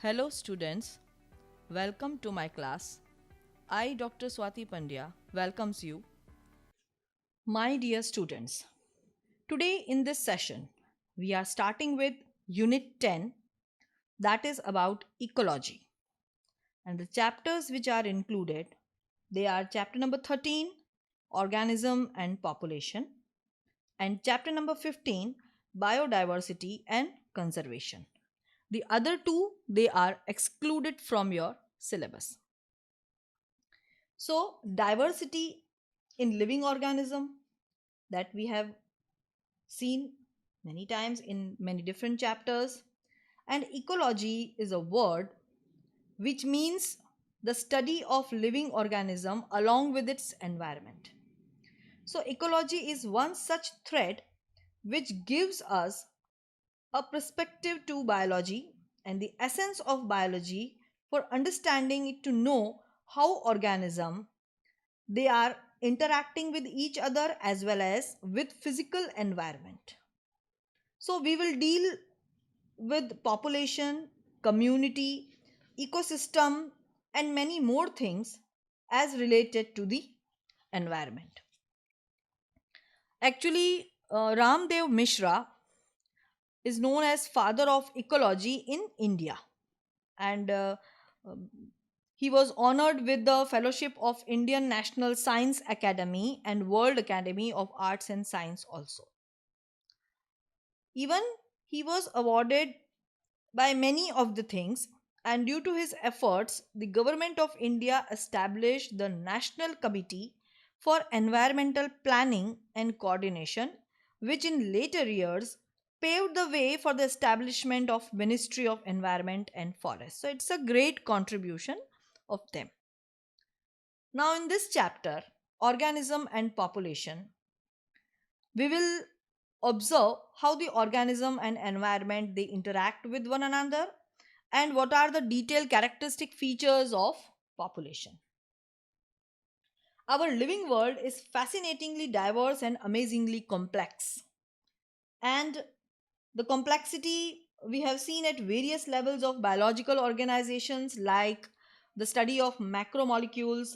Hello students, welcome to my class. I, Dr. Swati Pandya, welcomes you. My dear students, today in this session, we are starting with Unit 10, that is about ecology. And the chapters which are included, they are chapter number 13, Organism and Population, and chapter number 15, Biodiversity and Conservation. The other two, they are excluded from your syllabus. So, diversity in living organism that we have seen many times in many different chapters, and ecology is a word which means the study of living organism along with its environment. So, ecology is one such thread which gives us a perspective to biology and the essence of biology for understanding it to know how organism they are interacting with each other as well as with physical environment. So we will deal with population, community, ecosystem and many more things as related to the environment. Actually, Ramdev Mishra is known as father of ecology in India, and um, he was honored with the fellowship of Indian National Science Academy and World Academy of Arts and Science also. Even he was awarded by many of the things, and due to his efforts the government of India established the National Committee for Environmental Planning and Coordination, which in later years paved the way for the establishment of Ministry of Environment and Forest. So it's a great contribution of them. Now in this chapter, organism and population, we will observe how the organism and environment they interact with one another and what are the detailed characteristic features of population. Our living world is fascinatingly diverse and amazingly complex, and the complexity we have seen at various levels of biological organizations like the study of macromolecules,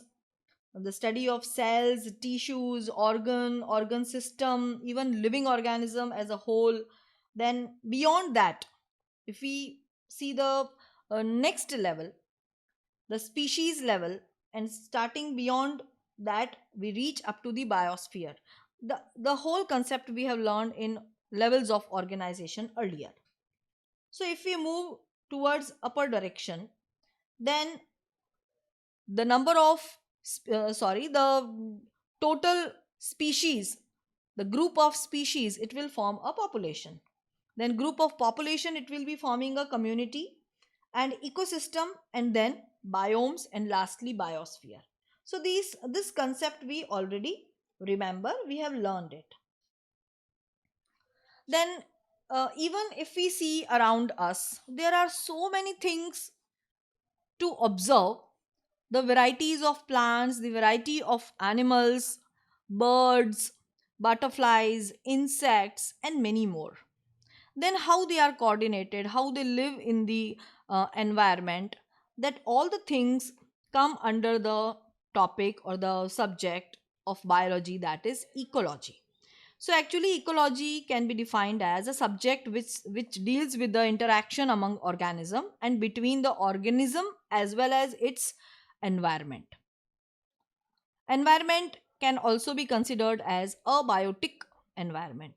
the study of cells, tissues, organ system, even living organism as a whole. Then beyond that, if we see the next level, the species level, and starting beyond that we reach up to the biosphere. The whole concept we have learned in levels of organization earlier. So if we move towards upper direction, then the number of the total species, the group of species, it will form a population. Then group of population, it will be forming a community and ecosystem, and then biomes, and lastly biosphere. So this concept we already remember, we have learned it. Then even if we see around us, there are so many things to observe: the varieties of plants, the variety of animals, birds, butterflies, insects, and many more. Then, how they are coordinated, how they live in the environment, that all the things come under the topic or the subject of biology, that is ecology. So actually ecology can be defined as a subject which deals with the interaction among organism and between the organism as well as its environment. Environment can also be considered as a biotic environment.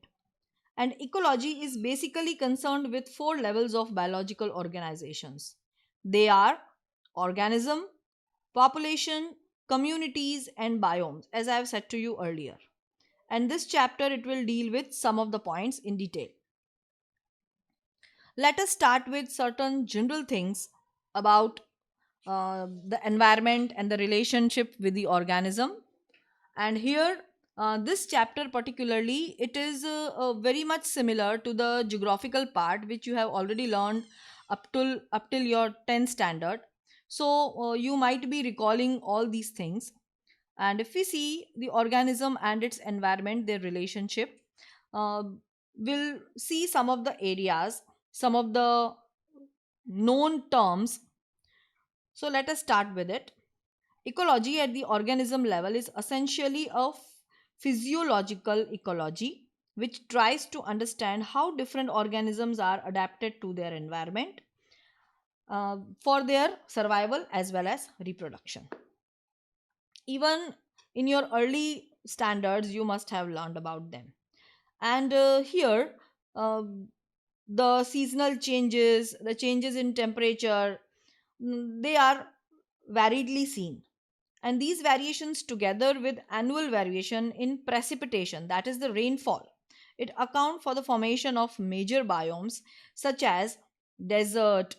And ecology is basically concerned with four levels of biological organizations. They are organism, population, communities, and biomes, as I have said to you earlier. And this chapter it will deal with some of the points in detail. Let us start with certain general things about the environment and the relationship with the organism. And here this chapter particularly, it is very much similar to the geographical part which you have already learned up till your 10th standard. So you might be recalling all these things. And if we see the organism and its environment, their relationship, uh, we'll see some of the areas, some of the known terms. So let us start with it. Ecology at the organism level is essentially a physiological ecology which tries to understand how different organisms are adapted to their environment for their survival as well as reproduction. Even in your early standards, you must have learned about them. And here, uh, the seasonal changes, the changes in temperature, they are variedly seen. And these variations, together with annual variation in precipitation, that is the rainfall, it account for the formation of major biomes such as desert,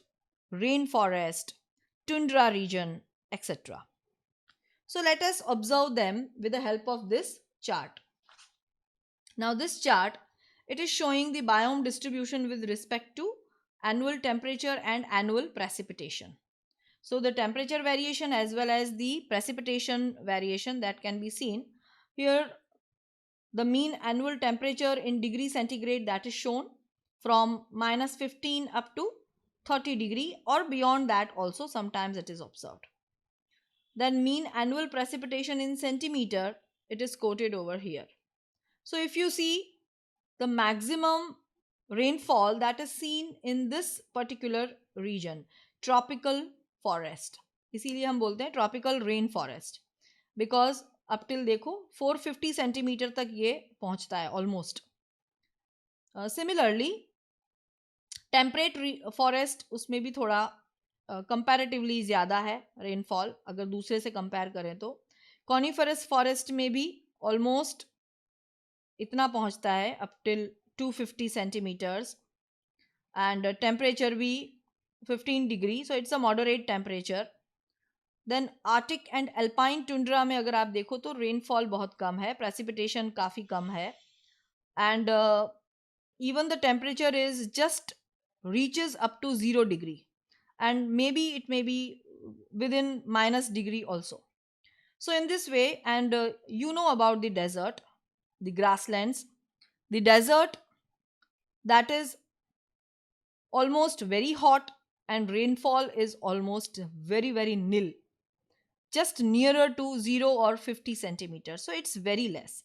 rainforest, tundra region, etc. So let us observe them with the help of this chart. Now this chart, it is showing the biome distribution with respect to annual temperature and annual precipitation. So the temperature variation as well as the precipitation variation that can be seen here. The mean annual temperature in degree centigrade, that is shown from minus 15 up to 30 degree, or beyond that also sometimes it is observed. Then mean annual precipitation in centimeter, it is quoted over here. So if you see the maximum rainfall that is seen in this particular region, tropical forest, इसीलिए हम बोलते हैं tropical rain forest, because up till देखो 450 centimetre तक ये पहुंचता है almost. Similarly temperate forest, उसमें भी थोड़ा कंपैरेटिवली ज़्यादा है रेनफॉल अगर दूसरे से कंपेयर करें तो. कॉनिफरस फॉरेस्ट में भी ऑलमोस्ट इतना पहुंचता है up till 250 centimetres, and temperature भी 15 degree, so it's a moderate temperature. Then arctic and alpine tundra में अगर आप देखो तो रेनफॉल बहुत कम है, प्रेसिपिटेशन काफ़ी कम है, and even the temperature is just reaches up to 0 degree, and maybe it may be within minus degree also. So in this way, and you know about the desert, the grasslands, the desert, that is almost very hot, and rainfall is almost very nil, just nearer to 0 or 50 centimeters, so it's very less.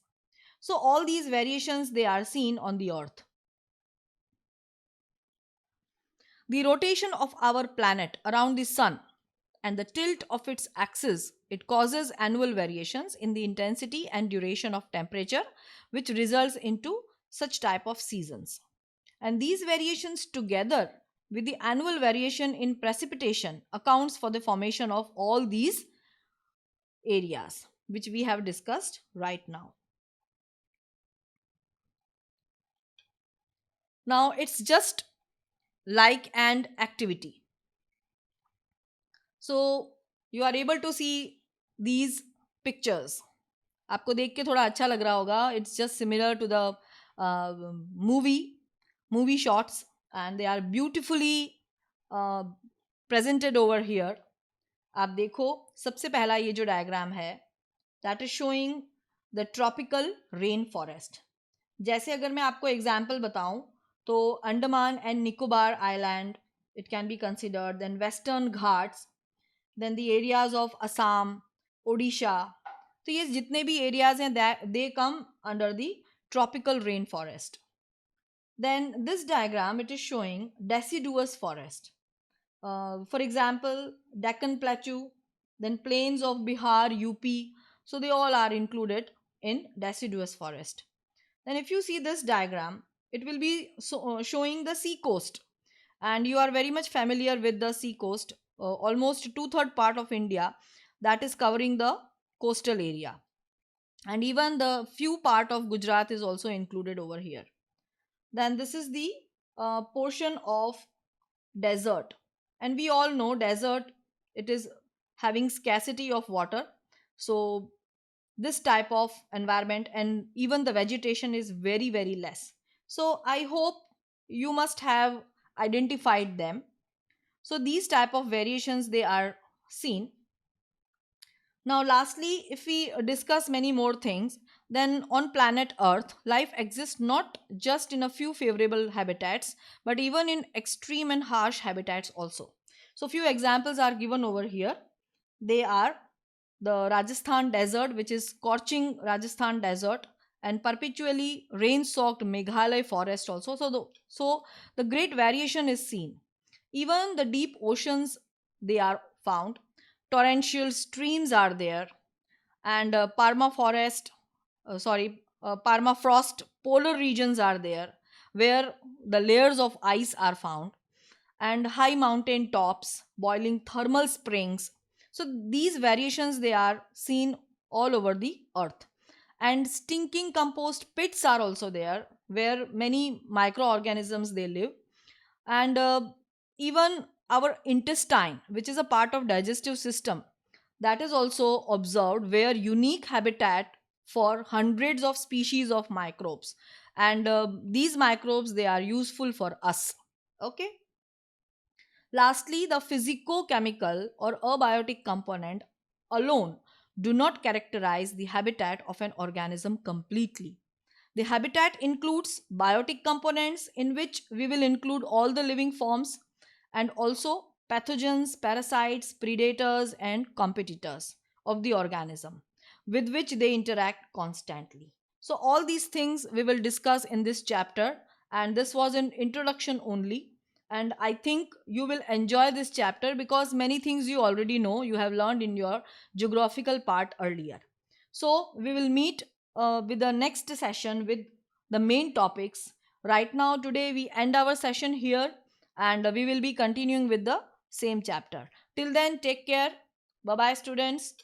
So all these variations, they are seen on the earth. The rotation of our planet around the sun and the tilt of its axis, it causes annual variations in the intensity and duration of temperature, which results into such type of seasons. And these variations, together with the annual variation in precipitation, accounts for the formation of all these areas which we have discussed right now. Now it's just like and activity. So you are able to see these pictures. आपको देख के थोड़ा अच्छा लग रहा होगा. It's just similar to the movie shots, and they are beautifully uh, presented over here. आप देखो सबसे पहला ये जो डायग्राम है, that is showing the tropical rain forest. जैसे अगर मैं आपको एग्जाम्पल बताऊं तो Andaman and Nicobar island, it can be considered, then western ghats, then the areas of Assam, Odisha. तो ये जितने भी एरियाज हैं, they come under the tropical rain forest. Then this diagram, it is showing deciduous forest. For example, Deccan Plateau, then plains of Bihar, UP. So they all are included in deciduous forest. Then if you see this diagram, it will be showing the sea coast, and you are very much familiar with the sea coast. Almost two-third part of India, that is covering the coastal area, and even the few part of Gujarat is also included over here. Then this is the portion of desert, and we all know desert, it is having scarcity of water, so this type of environment and even the vegetation is very less. So I hope you must have identified them. So these type of variations, they are seen. Now lastly, if we discuss many more things, then on planet Earth, life exists not just in a few favorable habitats, but even in extreme and harsh habitats also. So, few examples are given over here. They are the Rajasthan desert, which is scorching Rajasthan desert, and perpetually rain-soaked Meghalaya forest also. So the great variation is seen. Even the deep oceans, they are found. Torrential streams are there, and permafrost polar regions are there, where the layers of ice are found, and high mountain tops, boiling thermal springs. So these variations, they are seen all over the earth. And stinking compost pits are also there, where many microorganisms they live. And even our intestine, which is a part of digestive system, that is also observed, where unique habitat for hundreds of species of microbes. And these microbes, they are useful for us. Okay. Lastly, the physicochemical or abiotic component alone do not characterize the habitat of an organism completely. The habitat includes biotic components, in which we will include all the living forms, and also pathogens, parasites, predators, and competitors of the organism with which they interact constantly. So, all these things we will discuss in this chapter, and this was an introduction only. And I think you will enjoy this chapter because many things you already know, you have learned in your geographical part earlier. So, we will meet with the next session with the main topics. Right now, today, we end our session here, and we will be continuing with the same chapter. Till then, take care. Bye bye, students.